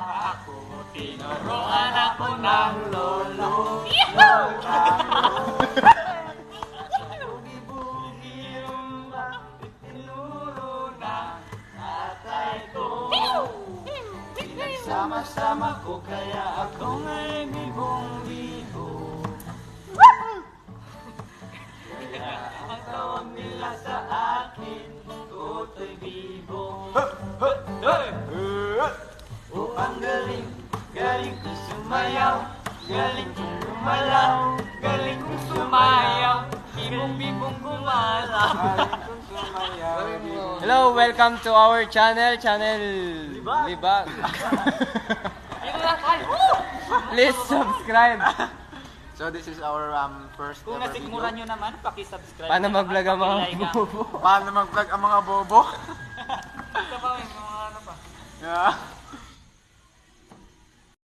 Ako, tinuruan ako ng lolo. Bugi-bugi rumba, tinuro na tatay ko. Pinagsama-sama ko kaya ako ngay bibong-bibo. Kaya ang tawag nila sa akin, Totoy Bibo. Oh, ang galing, galing ko sumayaw, galing ko lumalaw, galing ko sumayaw, bibong-bibong gumalaw. Hello, welcome to our channel, Libag. Please subscribe. So this is our first Kung ever nasikmuran video. nyo naman, pakisubscribe. Paano mag-vlog ang mga Pakilike ang- bobo? Paano mag-vlog ang mga bobo? Ito pa, may mga ano pa. Yeah.